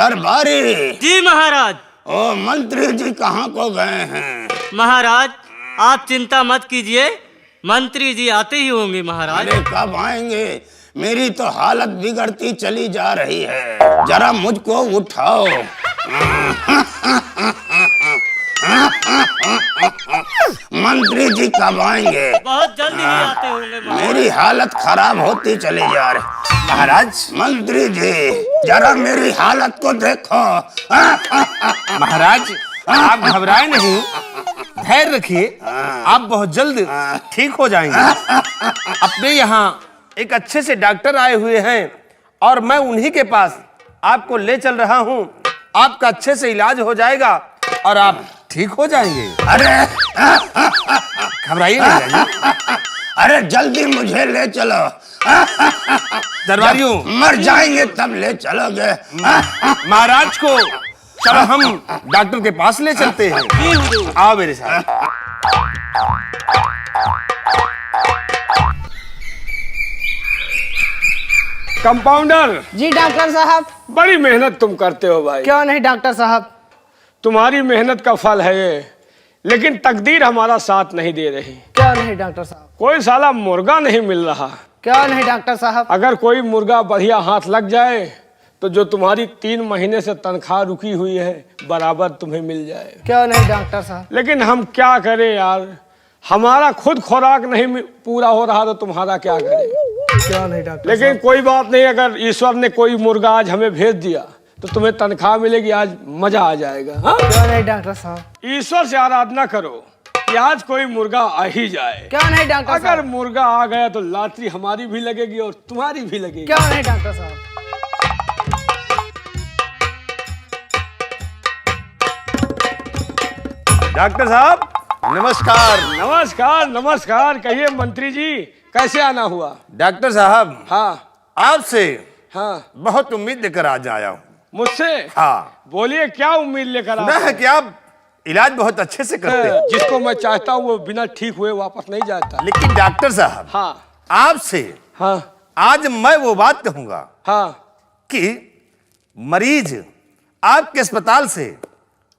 दरबारी। जी महाराज। ओ मंत्री जी कहाँ को गए हैं? महाराज आप चिंता मत कीजिए, मंत्री जी आते ही होंगे महाराज। अरे कब आएंगे? मेरी तो हालत बिगड़ती चली जा रही है, जरा मुझको उठाओ। मंत्री जी कब आएंगे? बहुत जल्दी ही आते होंगे महाराज। मेरी हालत खराब होती चली जा रही। महाराज, मंत्री जी जरा मेरी हालत को देखो। महाराज आप घबराए नहीं, धैर्य रखिए, आप बहुत जल्द ठीक हो जाएंगे। अपने यहाँ एक अच्छे से डॉक्टर आए हुए हैं और मैं उन्हीं के पास आपको ले चल रहा हूँ। आपका अच्छे से इलाज हो जाएगा और आप ठीक हो जाएंगे। अरे घबराइए नहीं राजू। अरे जल्दी मुझे ले चलो। दरबारियों, मर जाएंगे तब ले चलोगे। महाराज को चलो हम डॉक्टर के पास ले चलते हैं। आओ मेरे साथ। कंपाउंडर जी डॉक्टर साहब। बड़ी मेहनत तुम करते हो भाई। क्यों नहीं डॉक्टर साहब, तुम्हारी मेहनत का फल है ये, लेकिन तकदीर हमारा साथ नहीं दे रही। क्यों नहीं डॉक्टर साहब? कोई साला मुर्गा नहीं मिल रहा। क्यों नहीं डॉक्टर साहब? अगर कोई मुर्गा बढ़िया हाथ लग जाए तो जो तुम्हारी 3 महीने से तनख्वाह रुकी हुई है बराबर तुम्हें मिल जाए। क्यों नहीं डॉक्टर साहब? लेकिन हम क्या करें यार, हमारा खुद खुराक नहीं पूरा हो रहा तो तुम्हारा क्या करें। क्यों नहीं डॉक्टर लेकिन कोई बात नहीं, अगर ईश्वर ने कोई मुर्गा आज हमें भेज दिया तो तुम्हें तनख्वाह मिलेगी, आज मजा आ जाएगा। हाँ? क्यों नहीं डॉक्टर साहब? ईश्वर से आराधना करो कि आज कोई मुर्गा आ ही जाए। क्यों नहीं डॉक्टर अगर साहब? मुर्गा आ गया तो लाटरी हमारी भी लगेगी और तुम्हारी भी लगेगी। क्यों नहीं डॉक्टर साहब? डॉक्टर साहब नमस्कार। नमस्कार नमस्कार। कहिए मंत्री जी, कैसे आना हुआ? डॉक्टर साहब हाँ आपसे हाँ। बहुत उम्मीद लेकर आज आया हूँ। मुझसे? हाँ, बोलिए क्या उम्मीद लेकर सुना है कि आप इलाज बहुत अच्छे से करते हैं। जिसको मैं चाहता हूँ वो बिना ठीक हुए वापस नहीं जाता। लेकिन डॉक्टर साहब हाँ आपसे हाँ आज मैं वो बात कहूंगा हाँ। कि मरीज आपके अस्पताल से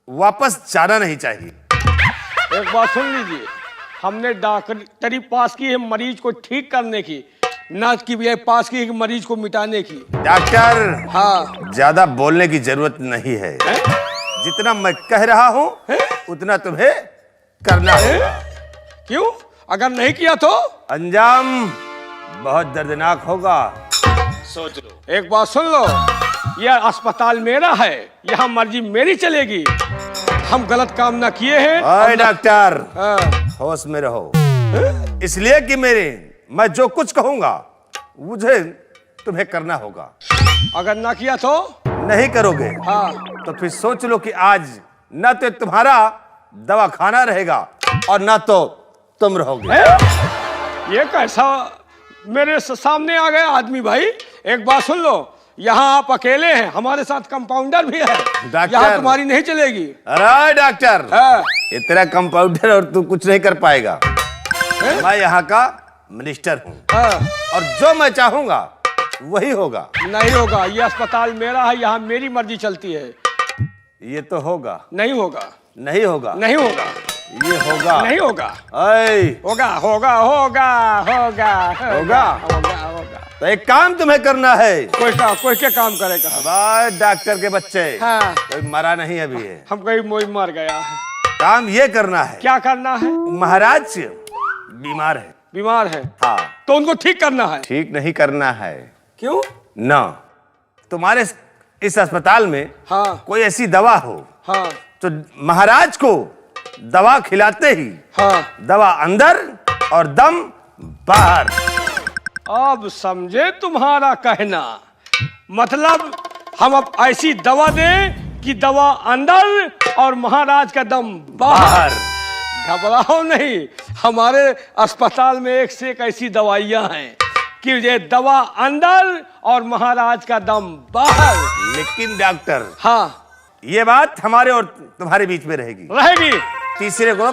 वापस जाना नहीं चाहिए। एक बात सुन लीजिए, हमने डॉक्टरी पास की है मरीज को ठीक करने की, ना कि ये पास की है कि मरीज को मिटाने की। डॉक्टर हाँ। ज्यादा बोलने की जरूरत नहीं है, जितना मैं कह रहा हूँ उतना तुम्हें करना होगा। क्यों? अगर नहीं किया तो अंजाम बहुत दर्दनाक होगा, सोच लो। एक बात सुन लो, यह अस्पताल मेरा है, यहाँ मर्जी मेरी चलेगी। हम गलत काम ना किए हैं। ओए डॉक्टर, हाँ। होश में रहो, इसलिए कि मैं जो कुछ कहूंगा मुझे तुम्हें करना होगा। अगर ना किया तो नहीं करोगे हाँ। तो फिर सोच लो कि आज ना तो तुम्हारा दवा खाना रहेगा और ना तो तुम रहोगे। ये कैसा मेरे सामने आ गए आदमी भाई। एक बात सुन लो, यहाँ आप अकेले हैं, हमारे साथ कंपाउंडर भी है, यहाँ तुम्हारी नहीं चलेगी। अरे डॉक्टर, हाँ। ये तेरा कंपाउंडर और तू कुछ नहीं कर पाएगा। मैं यहाँ का मिनिस्टर हूँ हाँ। और जो मैं चाहूंगा वही होगा। नहीं होगा, ये अस्पताल मेरा है, यहाँ मेरी मर्जी चलती है। ये तो होगा। नहीं होगा। नहीं होगा। नहीं होगा। ये होगा। नहीं होगा। होगा होगा होगा होगा होगा। होगा। तो एक काम तुम्हें करना है। कोई क्या काम करेगा? भाई डॉक्टर के बच्चे, हाँ। कोई मरा नहीं अभी है। हम कहीं मोई मर गया। काम ये करना है। क्या करना है? महाराज बीमार है। बीमार है? हाँ। तो उनको ठीक करना है। ठीक नहीं करना है। क्यों? ना तुम्हारे इस अस्पताल में हाँ। कोई ऐसी दवा हो हाँ। तो महाराज को दवा खिलाते ही हाँ। दवा अंदर और दम बाहर। अब समझे तुम्हारा कहना, मतलब हम अब ऐसी दवा दें कि दवा अंदर और महाराज का दम बाहर। घबराओ नहीं, हमारे अस्पताल में एक से एक ऐसी दवाइयां हैं कि ये दवा अंदर और महाराज का दम बाहर। लेकिन डॉक्टर, हाँ, ये बात हमारे और तुम्हारे बीच में रहेगी। रहेगी। तीसरे को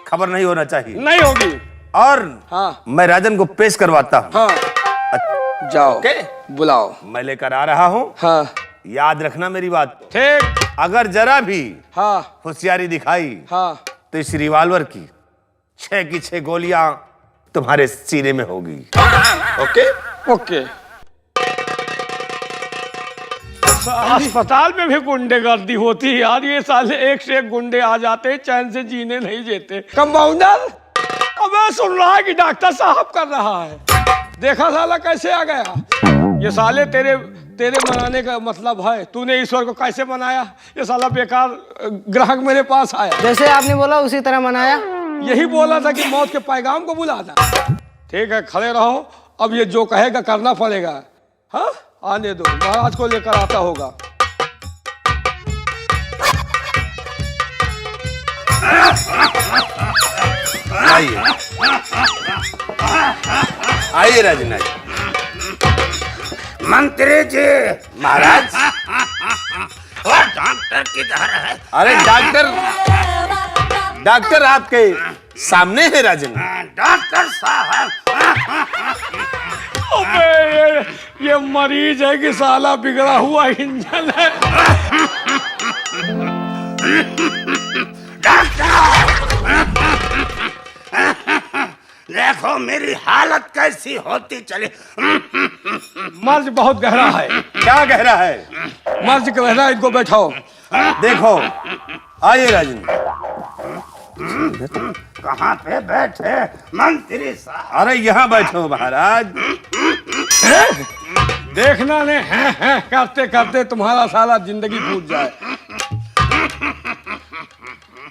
खबर नहीं होना चाहिए। नहीं होगी। और हाँ। मैं राजन को पेश करवाता हूँ। हाँ। जाओ ओके? बुलाओ। मैं लेकर आ रहा हूँ। हाँ। याद रखना मेरी बात को। ठीक। अगर जरा भी हाँ होशियारी दिखाई हाँ। तो इस रिवॉल्वर की 6 की 6 गोलियां तुम्हारे सीने में होगी। Okay okay. अस्पताल में भी गुंडेगर्दी होती है यार, ये साले एक से एक गुंडे आ जाते हैं, चैन से जीने नहीं देते। कंपाउंडर, अबे सुन रहा है कि डॉक्टर साहब कर रहा है, देखा साला कैसे आ गया। ये साले तेरे मनाने का मतलब है, तूने ईश्वर को कैसे मनाया? ये साला बेकार ग्राहक मेरे पास आया। जैसे आपने बोला उसी तरह मनाया। यही बोला था कि मौत के पैगाम को बुलाना। ठीक है, खड़े रहो, अब ये जो कहेगा करना पड़ेगा। हाँ, आने दो, महाराज को लेकर आता होगा। आइए आइए राजन आइए। मंत्री जी। महाराज, और डॉक्टर किधर है? अरे डॉक्टर आपके सामने है राजन। डॉक्टर साहब। अबे ये मरीज है कि साला बिगड़ा हुआ इंजन है? देखो मेरी हालत कैसी होती चली। मर्ज बहुत गहरा है। क्या गहरा है? मर्ज गहरा, इनको बैठाओ। देखो, आइए राजन। कहाँ पे बैठे मंत्री साहब? अरे यहाँ बैठो महाराज। देखना ने हैं करते करते तुम्हारा साला जिंदगी फूट जाए।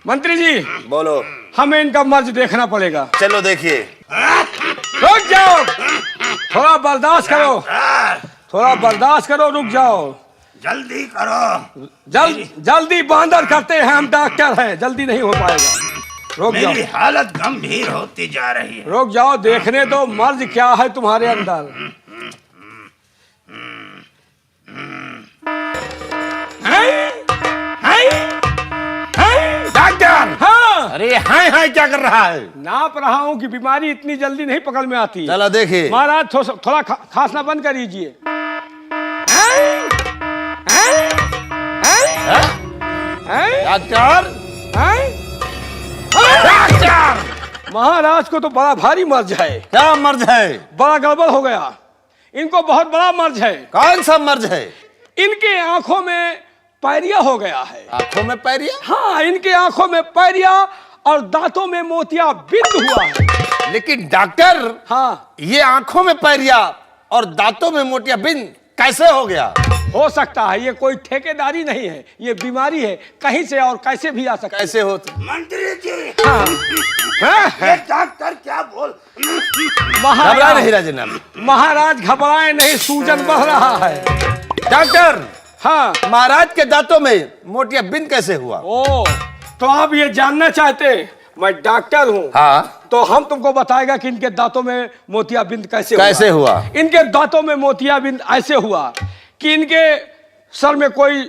मंत्री जी, बोलो। हमें इनका मर्ज देखना पड़ेगा। चलो देखिए। रुक जाओ, थोड़ा बर्दाश्त करो, थोड़ा बर्दाश्त करो, रुक जाओ। जल्दी करो। जल्दी बांदर करते हैं, हम डॉक्टर हैं, जल्दी नहीं हो पाएगा। रुक जाओ, मेरी हालत गंभीर होती जा रही है। रुक जाओ, देखने दो मर्ज क्या है तुम्हारे अंदर। डॉक्टर! हाँ, अरे हाय क्या कर रहा है? नाप रहा हूँ कि बीमारी इतनी जल्दी नहीं पकड़ में आती। चलो देखिए। महाराज थोड़ा खांसना बंद कर दीजिए। डॉक्टर! महाराज को तो बड़ा भारी मर्ज है। क्या मर्ज है? बड़ा गड़बड़ हो गया, इनको बहुत बड़ा मर्ज है। कौन सा मर्ज है? इनके आंखों में पैरिया हो गया है। आंखों में पैरिया? हाँ, इनके आंखों में पैरिया और दांतों में मोतिया बिंद हुआ है। लेकिन डॉक्टर, हाँ, ये आंखों में पैरिया और दांतों में मोतिया बिंद कैसे हो गया? हो सकता है, ये कोई ठेकेदारी नहीं है, ये बीमारी है, कहीं से और कैसे भी आ सकता है। कैसे होता? मंत्री जी, हाँ। ये डॉक्टर क्या बोल? घबरा नहीं राजन। महाराज घबराए नहीं, सूजन बढ़ रहा है। डॉक्टर, हाँ, महाराज के दांतों में मोतिया बिंद कैसे हुआ? ओ, तो आप ये जानना चाहते? मैं डॉक्टर हूँ। हाँ, तो हम तुमको बताएगा कि इनके दांतों में मोतियाबिंद कैसे हुआ? इनके दांतों में मोतियाबिंद ऐसे हुआ कि इनके सर में कोई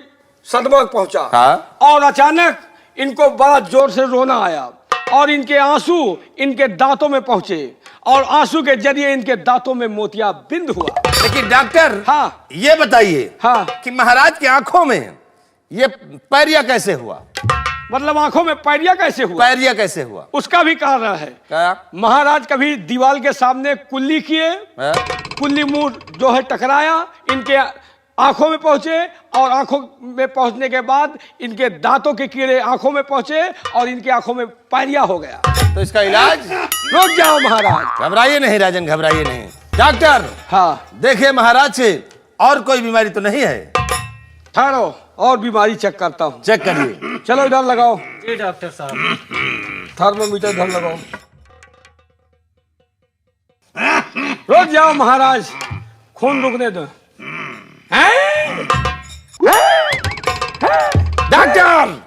सदमा पहुंचा। हाँ? और अचानक इनको बड़ा जोर से रोना आया और इनके आंसू इनके दांतों में पहुंचे और आंसू के जरिए इनके दांतों में मोतियाबिंद हुआ। लेकिन डॉक्टर, हाँ, ये बताइए, हाँ, कि महाराज की आंखों में ये पैरिया कैसे हुआ? मतलब आंखों में पैरिया कैसे हुआ? पैरिया कैसे हुआ? उसका भी कारण है। क्या? महाराज कभी दीवार के सामने कुल्ली किए, हाँ? कुल्ली मुंह जो है टकराया, इनके आंखों में पहुंचे और आंखों में पहुंचने के बाद इनके दांतों के कीड़े आंखों में पहुंचे और इनकी आंखों में पैरिया हो गया। तो इसका इलाज? रुक जाओ महाराज। घबराइए नहीं राजन, घबराइए नहीं। डॉक्टर, हाँ, देखिए महाराज से और कोई बीमारी तो नहीं है? ठहरो, और बीमारी चेक करता हूँ। चेक करिए। चलो इधर लगाओ, जी डॉक्टर साहब। थर्मोमीटर इधर लगाओ। रुक जाओ महाराज, खून रुकने दो। डॉक्टर!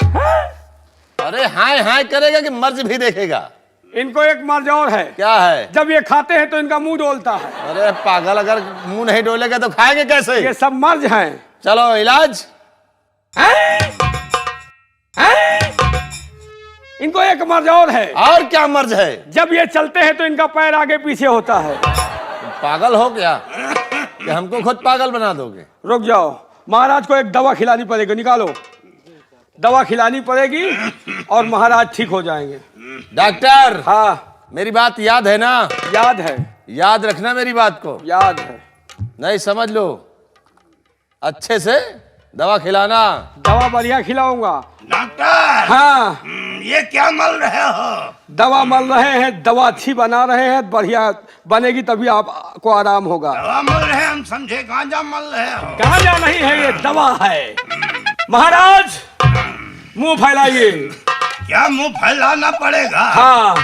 अरे हाय करेगा कि मर्ज भी देखेगा? इनको एक मर्ज और है। क्या है? जब ये खाते हैं तो इनका मुंह डोलता है। अरे पागल, अगर मुंह नहीं डोलेगा तो खाएंगे कैसे? ये सब मर्ज हैं। चलो इलाज। इनको एक मर्ज और है। और क्या मर्ज है? जब ये चलते हैं तो इनका पैर आगे पीछे होता है। पागल हो क्या कि हमको खुद पागल बना दोगे? रुक जाओ, महाराज को एक दवा खिलानी पड़ेगी, निकालो। दवा खिलानी पड़ेगी और महाराज ठीक हो जाएंगे। डॉक्टर, हाँ, मेरी बात याद है ना? याद है, याद रखना मेरी बात को। याद है। नहीं समझ लो, अच्छे से दवा खिलाना। दवा बढ़िया खिलाऊंगा। डॉक्टर, हाँ, ये क्या मल रहे हो? दवा मल रहे हैं, दवा अच्छी बना रहे हैं, बढ़िया बनेगी तभी आपको आराम होगा। दवा मल रहे हैं, हम समझे गांजा मल रहे हो। गांजा नहीं है, ये दवा है। महाराज मुंह फैलाइए। क्या मुंह फैलाना पड़ेगा? हाँ,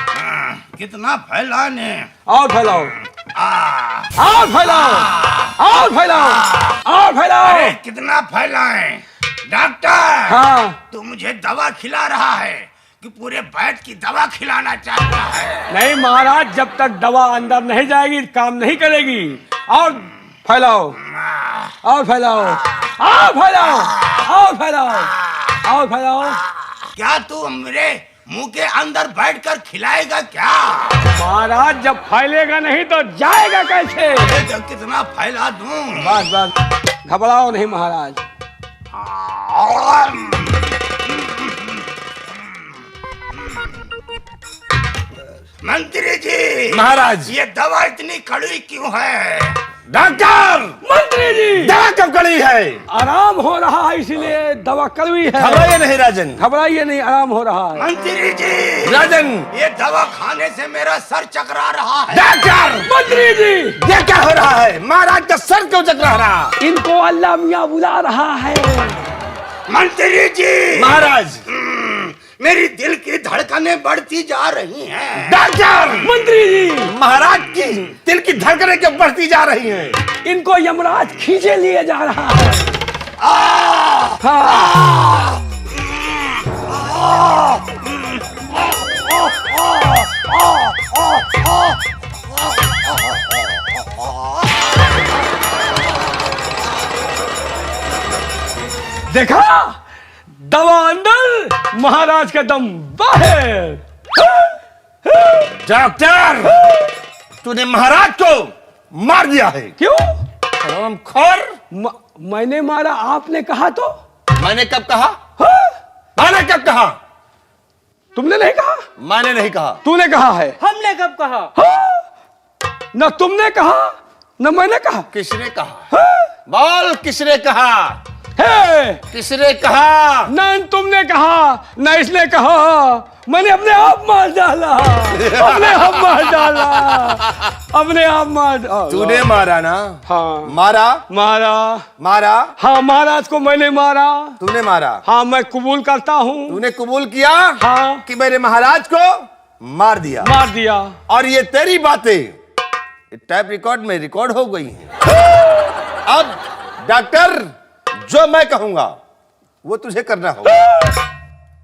कितना फैलाने? और फैलाओ, और फैलाओ, और फैलाओ, और फैलाओ। अरे कितना फैलाएं? डॉक्टर, हाँ, तू मुझे दवा खिला रहा है कि पूरे बैठ की दवा खिलाना चाहता है? नहीं महाराज, जब तक दवा अंदर नहीं जाएगी काम नहीं करेगी। और फैलाओ, और फैलाओ, और फैलाओ, और फैलाओ, और फैलाओ। क्या तू मेरे मुंह के अंदर बैठकर खिलाएगा क्या? महाराज जब फैलेगा नहीं तो जाएगा कैसे? अरे तो कितना फैला दूं? बस बस, घबराओ नहीं महाराज। मंत्री जी, महाराज, ये दवा इतनी कड़वी क्यों है? डॉक्टर, मंत्री जी, दवा कब कड़ी है? आराम हो रहा है इसलिए दवा कड़वी है। घबराइए नहीं राजन, घबराइए नहीं, आराम हो रहा है। मंत्री जी, राजन, ये दवा खाने से मेरा सर चकरा रहा है। डॉक्टर, मंत्री जी, ये क्या हो रहा है? महाराज का सर क्यों चकरा रहा? इनको अल्लाह मियाँ बुला रहा है। मंत्री जी, महाराज, मेरी दिल की धड़कनें बढ़ती जा रही हैं। डॉक्टर, मंत्री जी, महाराज की दिल की धड़कनें क्यों बढ़ती जा रही हैं? इनको यमराज खींचे लिए जा रहा है। हाँ। देखा, दवा अंदर, महाराज का दम बाहर। डॉक्टर, तूने महाराज को मार दिया है। क्यों? हरामखोर, मैंने मारा, आपने कहा तो? मैंने कब कहा? हाँ? मैंने कब कहा? तुमने नहीं कहा? मैंने नहीं कहा। तूने कहा है। हमने कब कहा? हाँ? न तुमने कहा न मैंने कहा। किसने कहा? हाँ? बोल, किसने कहा? है, किसने कहा? न तुमने कहा न इसने कहा, मैंने अपने आप मार डाला, अपने आप मार डाला, अपने आप मार डाला। तूने मारा ना? हाँ, मारा? मारा। मारा? हाँ, महाराज को मैंने मारा। तूने मारा? हाँ, मैं कबूल करता हूँ। तूने कबूल किया? हाँ, कि मेरे महाराज को मार दिया। मार दिया। और ये तेरी बातें टाइप रिकॉर्ड में रिकॉर्ड हो गई हैं। अब डॉक्टर, जो मैं कहूंगा वो तुझे करना होगा।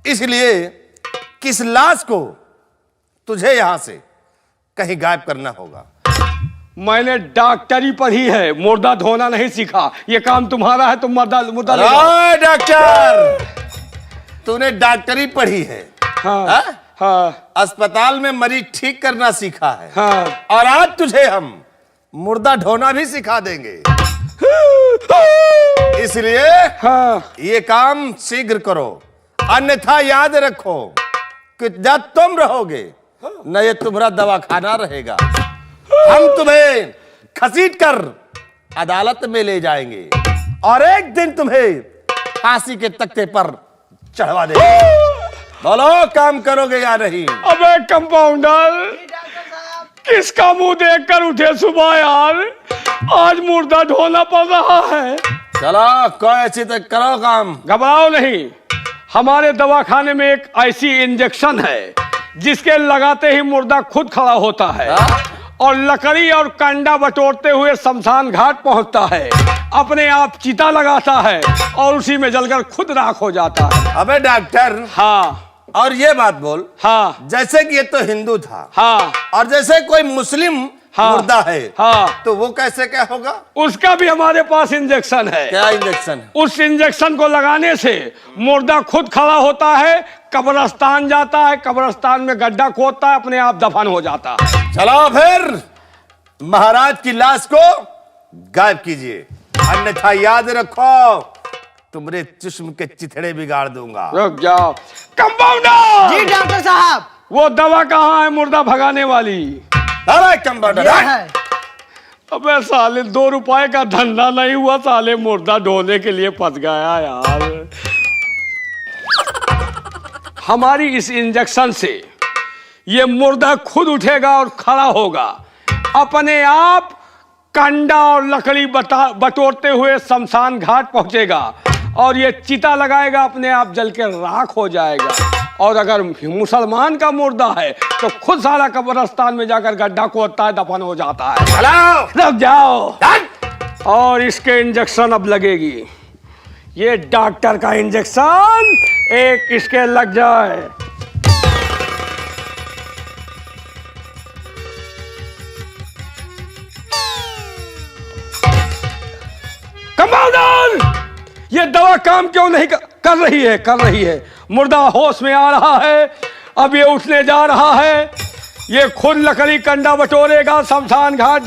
इसलिए किस लाश को तुझे यहां से कहीं गायब करना होगा। मैंने डॉक्टरी पढ़ी है, मुर्दा धोना नहीं सीखा। ये काम तुम्हारा है, तुम मुर्दा मुर्दा ले जाओ। अरे डॉक्टर, तूने डॉक्टरी पढ़ी है। हाँ, हाँ? हाँ, अस्पताल में मरीज ठीक करना सीखा है। हाँ। और आज तुझे हम मुर्दा ढोना भी सिखा देंगे। इसलिए हाँ, ये काम शीघ्र करो, अन्यथा याद रखो कि जब तुम रहोगे न ये तुम्हारा दवाखाना रहेगा। हम तुम्हें घसीट कर अदालत में ले जाएंगे और एक दिन तुम्हें फांसी के तख्ते पर चढ़वा देंगे। बोलो, काम करोगे या नहीं? अबे कंपाउंडर, किसका मुंह देखकर उठे सुबह यार? आज मुर्दा ढोना पड़ रहा है। चलो, कोई अच्छी तक करो काम। घबराओ नहीं, हमारे दवाखाने में एक ऐसी इंजेक्शन है जिसके लगाते ही मुर्दा खुद खड़ा होता है और लकड़ी और कंडा बटोरते हुए शमशान घाट पहुंचता है, अपने आप चिता लगाता है और उसी में जलकर खुद राख हो जाता है। अबे डॉक्टर, हाँ, और ये बात बोल, हाँ, जैसे कि ये तो हिंदू था, हाँ, और जैसे कोई मुस्लिम हाँ, मुर्दा है, हाँ, तो वो कैसे क्या होगा? उसका भी हमारे पास इंजेक्शन है। क्या इंजेक्शन है? उस इंजेक्शन को लगाने से मुर्दा खुद खड़ा होता है, कब्रिस्तान जाता है, कब्रिस्तान में गड्ढा खोदता है, अपने आप दफन हो जाता है। चलो फिर महाराज की लाश को गायब कीजिए। अन्यथा याद रखो तुम्हारे जिस्म के चिथड़े बिगाड़ दूंगा। रुक जाओ कंपाउंडर। जी डॉक्टर साहब। वो दवा कहाँ है मुर्दा भगाने वाली? अरे कंपाउंडर, ये है। अबे साले 2 रुपए का धंधा नहीं हुआ, साले मुर्दा ढोने के लिए फंस गया यार। हमारी इस इंजेक्शन से ये मुर्दा खुद उठेगा और खड़ा होगा, अपने आप कंडा और लकड़ी बटोरते हुए शमशान घाट पहुंचेगा और ये चिता लगाएगा, अपने आप जल के राख हो जाएगा। और अगर मुसलमान का मुर्दा है तो खुद सारा कब्रिस्तान में जाकर गड्ढा खोदता है, दफन हो जाता है। रुक जाओ। और इसके इंजेक्शन अब लगेगी। ये डॉक्टर का इंजेक्शन एक इसके लग जाए। कंपाउंडर, ये दवा काम क्यों नहीं कर रही है? मुर्दा होश में आ रहा है, अब ये उठने जा रहा है। ये खुद लकड़ी कंडा बटोरेगा, शमशान घाट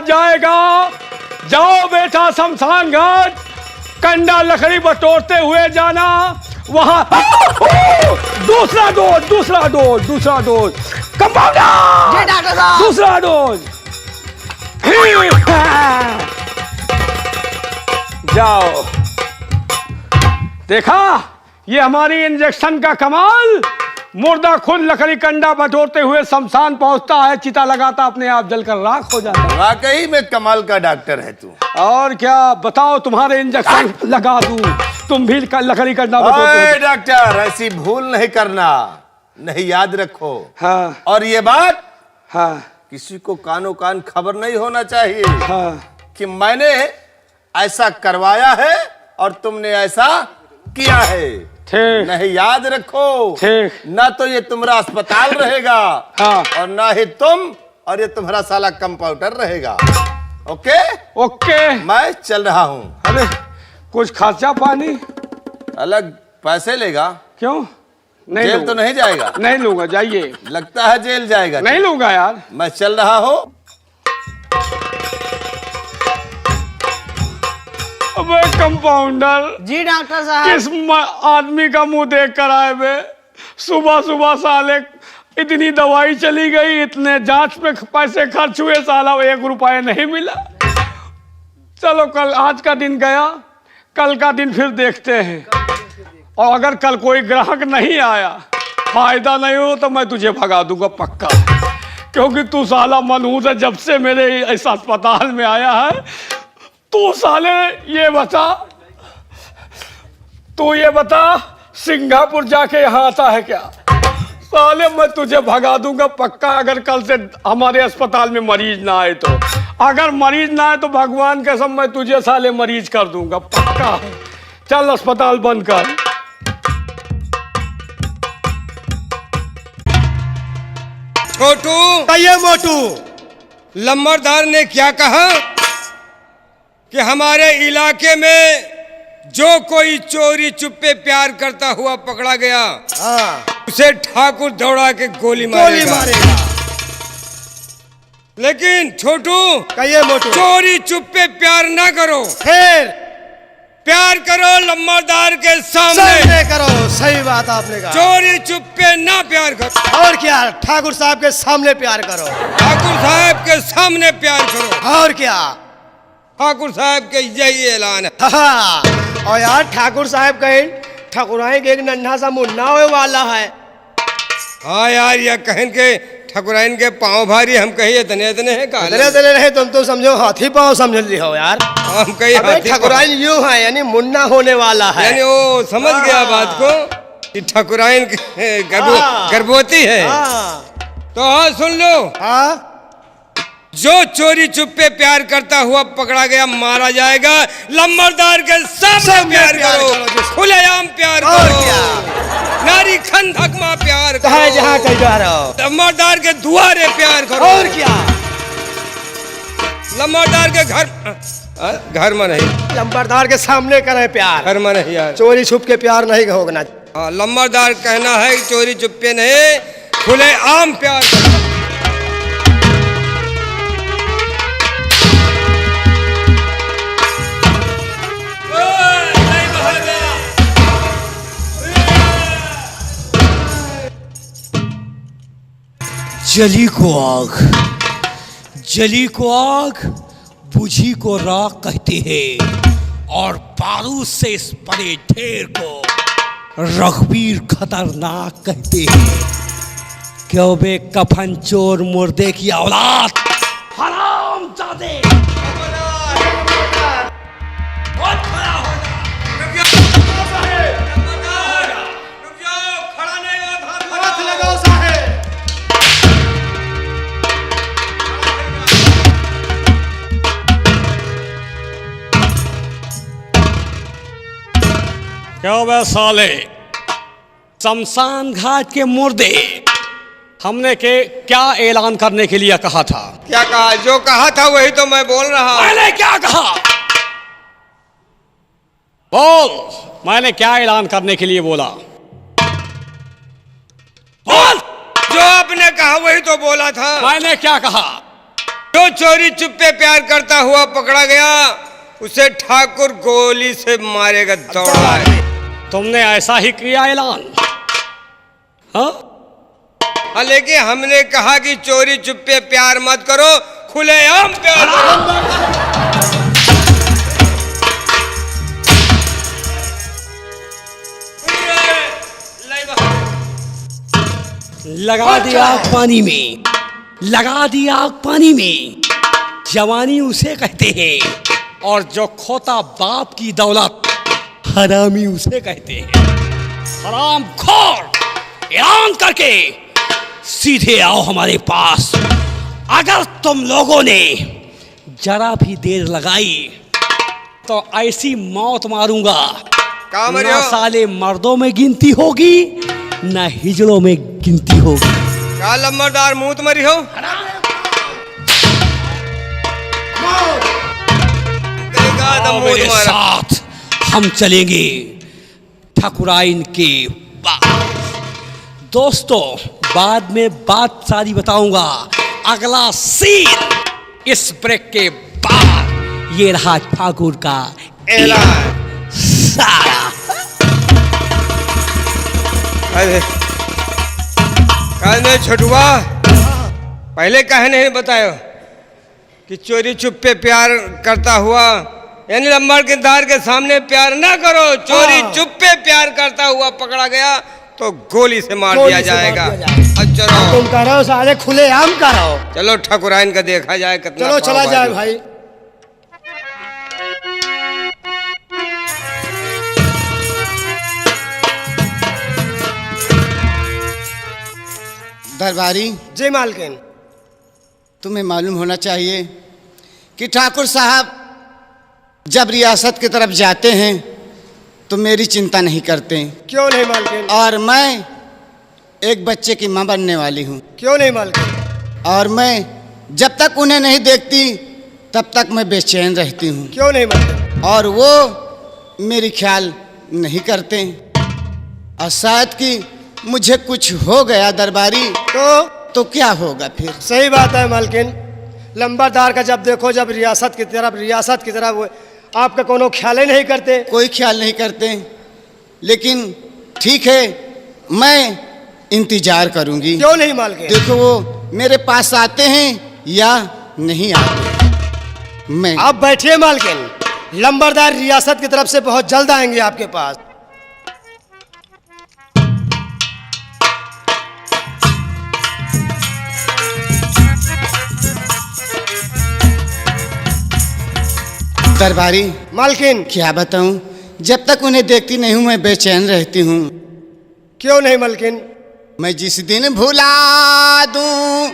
जाएगा। जाओ बेटा शमशान घाट, कंडा लकड़ी बटोरते हुए जाना। वहां दूसरा डोज। कंपाउंडर, जी डॉक्टर साहब। दूसरा डोज। जाओ। देखा ये हमारी इंजेक्शन का कमाल। मुर्दा खुद लकड़ी कंडा बटोरते हुए शमशान पहुंचता है, चिता लगाता, अपने आप जलकर राख हो जाता है। वाकई में कमाल का डॉक्टर है तू। और क्या बताओ, तुम्हारे इंजेक्शन लगा दूं, तुम भी लकड़ी कंडा बटोरते हो। डॉक्टर ऐसी भूल नहीं करना, नहीं याद रखो। हाँ और ये बात हाँ किसी को कानो कान खबर नहीं होना चाहिए हाँ। कि मैंने ऐसा करवाया है और तुमने ऐसा किया है। ठीक। नहीं याद रखो। ठीक। ना तो ये तुम्हारा अस्पताल रहेगा हाँ। और ना ही तुम, और ये तुम्हारा साला कंपाउंडर रहेगा। Okay okay. मैं चल रहा हूँ। अरे कुछ खर्चा पानी? अलग पैसे लेगा? क्यों? नहीं जेल लूंगा। तो नहीं जाएगा? नहीं लूंगा, जाइए। लगता है जेल जाएगा। नहीं लूंगा यार। मैं चल रहा हूँ। अबे कंपाउंडर, जी डॉक्टर साहब। किस आदमी का मुंह देख कर आए बे? सुबह साले इतनी दवाई चली गई, इतने जांच पे पैसे खर्च हुए, साला 1 रुपया नहीं मिला। चलो कल, आज का दिन गया, कल का दिन फिर देखते हैं। और अगर कल कोई ग्राहक नहीं आया, फायदा नहीं हो तो मैं तुझे भगा दूंगा पक्का। क्योंकि तू साला मनहूस है, जब से मेरे इस अस्पताल में आया है। तू साले ये बता सिंगापुर जाके यहाँ आता है क्या? साले मैं तुझे भगा दूंगा पक्का, अगर कल से हमारे अस्पताल में मरीज ना आए तो। अगर मरीज ना आए तो भगवान कसम मैं तुझे साले मरीज कर दूंगा पक्का। चल अस्पताल बंद कर। छोटू, कहिए मोटू। लम्बरदार ने क्या कहा कि हमारे इलाके में जो कोई चोरी चुप्पे प्यार करता हुआ पकड़ा गया, हाँ, उसे ठाकुर दौड़ा के गोली मारेगा। लेकिन छोटू, कहिए मोटू। चोरी चुप्पे प्यार ना करो, फिर प्यार करो लम्बरदार के सामने करो। सही बात आपने कहा। चोरी चुप्पे ना प्यार करो। और क्या, ठाकुर साहब के सामने प्यार करो। ठाकुर साहब के सामने प्यार करो। और क्या, ठाकुर साहब के यही ऐलान है। हाँ। और यार ठाकुर साहब कहीं ठकुराइन के एक नन्हा सा मुन्ना होने वाला है। हाँ यार, यह कहन के ठकुराइन के पाँव भारी, हम कहिए इतने हैं दले रहे, तुम तो समझो हाथी पाँव समझ ली हो यार। हम कहिए ठकुराइन यूं है, यानी मुन्ना होने वाला है। यानी वो समझ गया बात को कि ठकुराइन गर्भवती है। तो हाँ सुन लो, हाँ, जो चोरी चुप्पे प्यार करता हुआ पकड़ा गया मारा जाएगा। लम्बरदार के सामने प्यार करो, खुलेआम प्यार करो, नारी खंधक में प्यार करो, जहाँ कहीं जा रहा हो। लम्बरदार के दुआरे प्यार करो। और क्या, लम्बरदार के घर में नहीं, लंबरदार के सामने करे प्यार। घर में नहीं यार, चोरी छुप के प्यार नहीं होना। हाँ, लम्बरदार कहना है कि चोरी चुप्पे नहीं, खुलेआम प्यार करो। जली को आग बुझी को राख कहते हैं और बारूद से इस बड़े ढेर को रघुवीर खतरनाक कहते हैं। क्यों बे कफन चोर मुर्दे की औलाद, हराम जादे। क्यों बे साले, शमशान घाट के मुर्दे हमने के क्या ऐलान करने के लिए कहा था? क्या कहा? जो कहा था वही तो मैं बोल रहा हूं। मैंने क्या कहा? बोल, मैंने क्या ऐलान करने के लिए बोला? बोल। जो आपने कहा वही तो बोला था। मैंने क्या कहा? जो चोरी चुप्पे प्यार करता हुआ पकड़ा गया उसे ठाकुर गोली से मारेगा, दौड़ा है। तुमने ऐसा ही किया ऐलान? हाँ? हाँ, लेकिन हमने कहा कि चोरी चुप्पे प्यार मत करो, खुलेआम प्यार करो। लगा दिया आग पानी में, लगा दिया आग पानी में। जवानी उसे कहते हैं और जो खोता बाप की दौलत हरामी उसे कहते हैं। हराम खोर, ऐलान करके सीधे आओ हमारे पास। अगर तुम लोगों ने जरा भी देर लगाई तो ऐसी मौत मारूंगा, कहाँ मरे ना हो? साले मर्दों में गिनती होगी ना हिजड़ों में गिनती होगी। क्या लम्बरदार मुंह मरी हो? आओ मेरे साथ, हम चलेंगे ठाकुराइन के पास। दोस्तों, बाद में बात सारी बताऊंगा। अगला सीन इस ब्रेक के बाद। ये रहा ठाकुर का ऐलान। सारा। अरे कहने छोटुआ, पहले कहे नहीं बतायो कि चोरी चुप्पे प्यार करता हुआ, यानी लम्बरदार के सामने प्यार ना करो। चोरी चुप्पे प्यार करता हुआ पकड़ा गया तो गोली से मार दिया जाएगा। चलो तुम कह रहे हो साले खुलेआम कर रहे हो। चलो ठाकुराइन का देखा जाए कितना चलो चला पाव जाए भाजी। भाई। दरबारी, जी मालकिन। तुम्हें मालूम होना चाहिए कि ठाकुर साहब जब रियासत की तरफ जाते हैं तो मेरी चिंता नहीं करते। क्यों नहीं मालकिन? और मैं एक बच्चे की मां बनने वाली हूँ। क्यों नहीं मालकिन? और मैं जब तक उन्हें नहीं देखती तब तक मैं बेचैन रहती हूँ। क्यों नहीं मालकिन? और वो मेरी ख्याल नहीं करते। और शायद कि मुझे कुछ हो गया दरबारी तो क्या होगा फिर? सही बात है मालकिन। लंबरदार का जब देखो, जब रियासत की तरफ वो आपका कोनो ख्याल ही नहीं करते। कोई ख्याल नहीं करते। लेकिन ठीक है, मैं इंतजार करूंगी। क्यों नहीं मालकिन? देखो वो मेरे पास आते हैं या नहीं आते। मैं आप बैठिए मालकिन, लंबरदार रियासत की तरफ से बहुत जल्द आएंगे आपके पास। दरबारी मालकिन। क्या बताऊं, जब तक उन्हें देखती नहीं हूं मैं बेचैन रहती हूं। क्यों नहीं मालकिन? मैं जिस दिन भुला दूं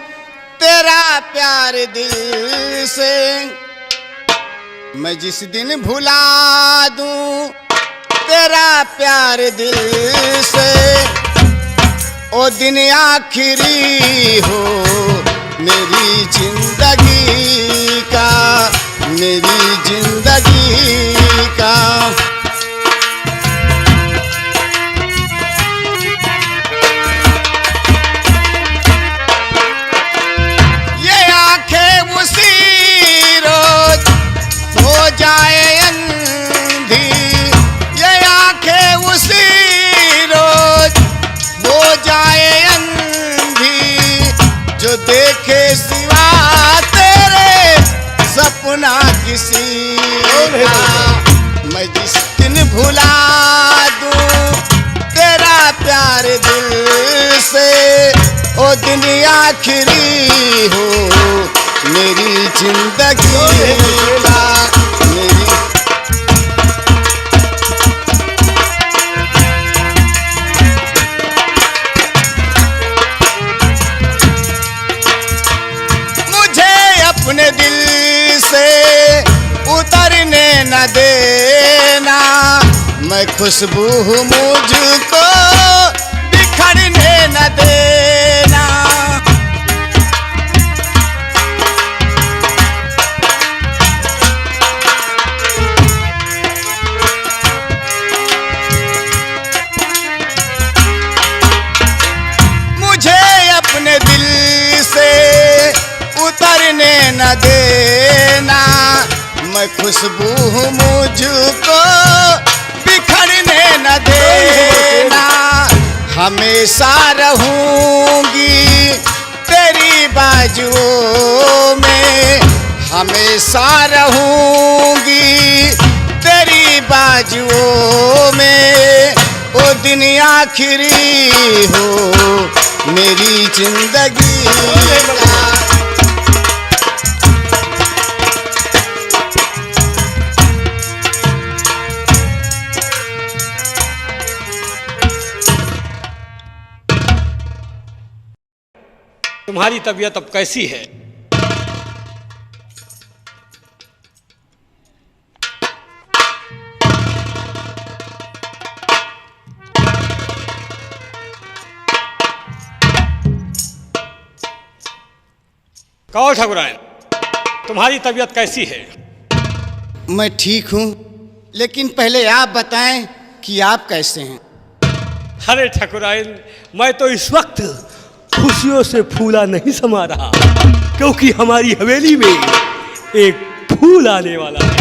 तेरा प्यार दिल से, मैं जिस दिन भुला दूं तेरा प्यार दिल से, ओ दिन आखिरी हो मेरी जिंदगी का, मेरी जिंदगी का। ये आंखें उसी रोज हो जाए अंधी, ये आंखें उसी रोज हो जाए अंधी, जो दिन आखिरी हो मेरी जिंदगी का। मेरी मुझे अपने दिल से उतरने न देना, मैं खुशबू हूँ मुझको बिखरने न देना। मुझे अपने दिल से उतरने न देना, मैं खुशबू हूँ मुझको बिखरने न देना। हमेशा रहूंगी तेरी बाजुओं में, हमेशा रहूंगी तेरी बाजुओं में। ओ दिन आखिरी हो मेरी जिंदगी का। तुम्हारी तबीयत अब कैसी है? कहो ठाकुरायन, तुम्हारी तबीयत कैसी है? मैं ठीक हूँ, लेकिन पहले आप बताएं कि आप कैसे हैं। अरे ठाकुरायन, मैं तो इस वक्त खुशियों से फूला नहीं समा रहा, क्योंकि हमारी हवेली में एक फूल आने वाला है।